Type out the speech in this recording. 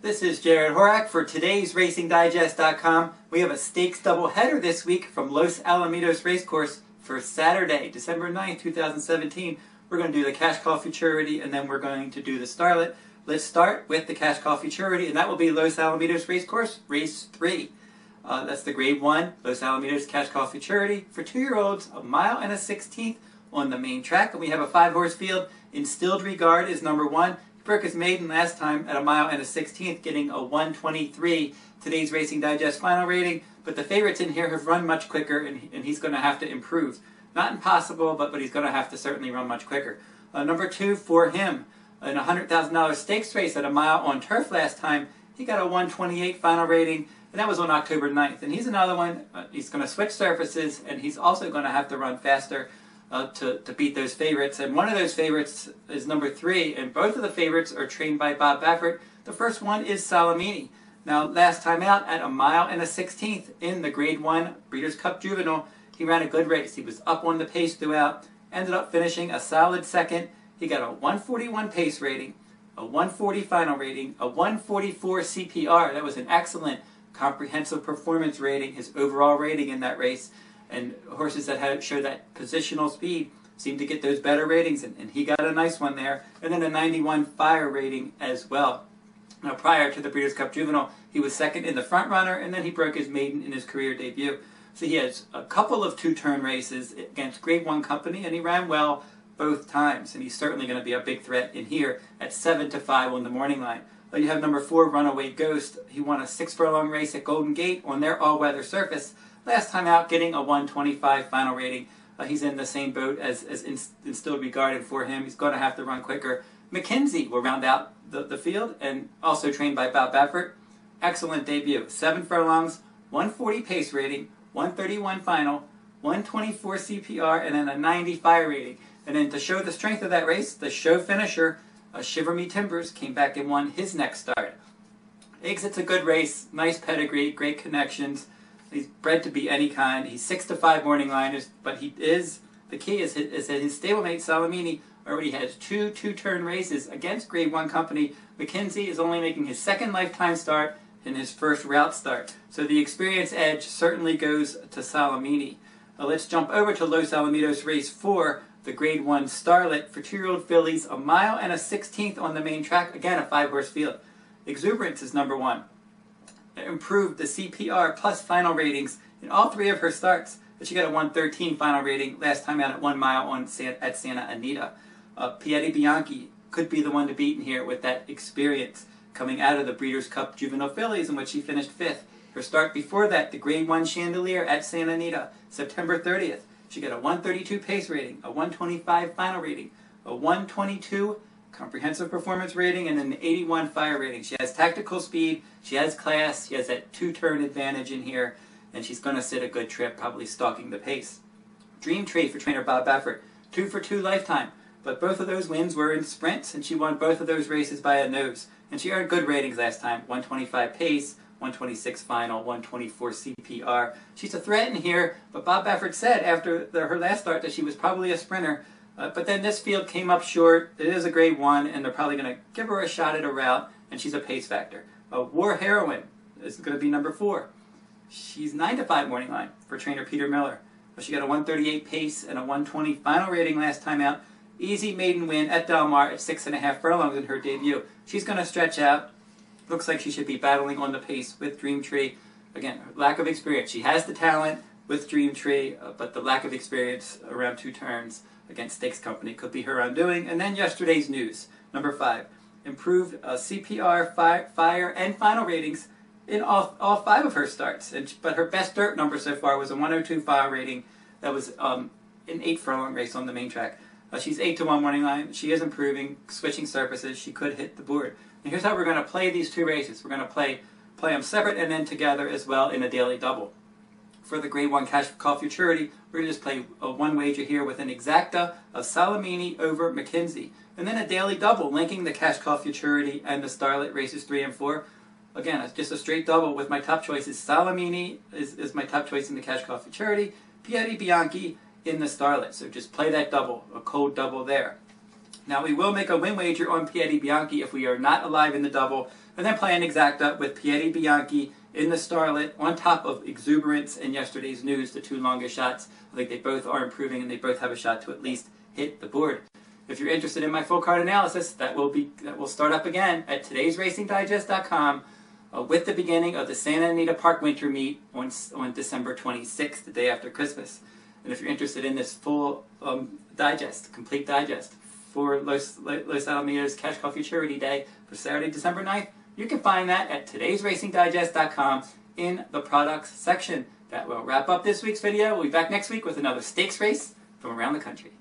This is Jared Horak for today's RacingDigest.com. We have a stakes doubleheader this week from Los Alamitos Racecourse for Saturday, December 9th, 2017. We're going to do the Cash Call Futurity and then we're going to do the Starlet. Let's start with the Cash Call Futurity, and that will be Los Alamitos Racecourse, Race 3. That's the Grade 1 Los Alamitos Cash Call Futurity for 2-year-olds, a mile and a 16th on the main track. And we have a 5-horse field. Instilled Regard is number 1. He broke his maiden last time at a mile and a 16th, getting a 123. Today's Racing Digest final rating. But the favorites in here have run much quicker, and he's going to have to improve. Not impossible, but he's going to have to certainly run much quicker. Number 2 for him, in a $100,000 stakes race at a mile on turf last time, he got a 128 final rating, and that was on October 9th. And he's another one, he's going to switch surfaces, and he's also going to have to run faster to beat those favorites. And one of those favorites is number 3, and both of the favorites are trained by Bob Baffert. The first one is Solomini. Now, last time out at a mile and a 16th in the Grade 1 Breeders' Cup Juvenile, he ran a good race. He was up on the pace throughout, ended up finishing a solid second. He got a 141 pace rating, a 140 final rating, a 144 CPR. That was an excellent comprehensive performance rating, his overall rating in that race. And horses that show that positional speed seem to get those better ratings, and he got a nice one there. And then a 91 fire rating as well. Now, prior to the Breeders' Cup Juvenile, he was second in the front runner, and then he broke his maiden in his career debut. So he has a couple of 2-turn races against Grade 1 company, and he ran well both times, and he's certainly going to be a big threat in here at 7-5 on the morning line. But you have number 4, Runaway Ghost. He won a 6-furlong race at Golden Gate on their all-weather surface. Last time out, getting a 125 final rating. He's in the same boat as Instilled Regard for him. He's going to have to run quicker. McKinzie will round out the field, and also trained by Bob Baffert. Excellent debut. 7 furlongs, 140 pace rating, 131 final, 124 CPR, and then a 90 fire rating. And then to show the strength of that race, the show finisher, Shiver Me Timbers, came back and won his next start. Exit's a good race, nice pedigree, great connections. He's bred to be any kind. He's 6-5 morning liners, but the key is that his stablemate Solomini already has 2 2-turn races against Grade 1 company. McKinzie is only making his 2nd lifetime start and his 1st route start. So the experience edge certainly goes to Solomini. Let's jump over to Los Alamitos Race 4, the Grade 1 Starlet for 2-year-old fillies, a mile and a 16th on the main track. Again, a 5-horse field. Exuberance is number 1. Improved the CPR plus final ratings in all 3 of her starts. But she got a 113 final rating last time out at 1 mile at Santa Anita. Piedi Bianchi could be the one to beat in here with that experience coming out of the Breeders' Cup Juvenile Fillies, in which she finished 5th. Her start before that, the Grade 1 Chandelier at Santa Anita, September 30th. She got a 132 pace rating, a 125 final rating, a 122 comprehensive performance rating, and an 81 fire rating. She has tactical speed, she has class, she has that 2-turn advantage in here, and she's going to sit a good trip, probably stalking the pace. Dream Tree for trainer Bob Baffert, 2 for 2 lifetime, but both of those wins were in sprints, and she won both of those races by a nose. And she earned good ratings last time, 125 pace, 126 final, 124 CPR. She's a threat in here, but Bob Baffert said after her last start that she was probably a sprinter. But then this field came up short. It is a Grade 1, and they're probably going to give her a shot at a route, and she's a pace factor. War Heroine is going to be number 4. She's 9-5 morning line for trainer Peter Miller. She got a 138 pace and a 120 final rating last time out. Easy maiden win at Del Mar at 6.5 furlongs in her debut. She's going to stretch out. Looks like she should be battling on the pace with Dream Tree. Again, lack of experience. She has the talent with Dream Tree, but the lack of experience around 2 turns against Stakes Company could be her undoing. And then yesterday's news, number 5. Improved CPR, fire, and final ratings in all 5 of her starts. But her best dirt number so far was a 102 fire rating. That was an 8-furlong race on the main track. She's 8-1 morning line. She is improving, switching surfaces. She could hit the board. And here's how we're going to play these 2 races. We're going to play them separate and then together as well in a daily double. For the Grade 1 Cash Call Futurity, we're going to just play a 1 wager here with an exacta of Solomini over McKinzie. And then a daily double linking the Cash Call Futurity and the Starlet races 3 and 4. Again, it's just a straight double with my top choices. Solomini is my top choice in the Cash Call Futurity. Piedi Bianchi in the Starlet. So just play that double, a cold double there. Now we will make a win wager on Piedi Bianchi if we are not alive in the double, and then playing exacta with Piedi Bianchi in the Starlet on top of Exuberance and Yesterday's News, the two longest shots. I think they both are improving and they both have a shot to at least hit the board. If you're interested in my full card analysis, that will start up again at todaysracingdigest.com with the beginning of the Santa Anita Park Winter Meet on December 26th, the day after Christmas. And if you're interested in this full digest, complete digest for Los Alamitos Cash Call Futurity Day for Saturday, December 9th, you can find that at todaysracingdigest.com in the products section. That will wrap up this week's video. We'll be back next week with another stakes race from around the country.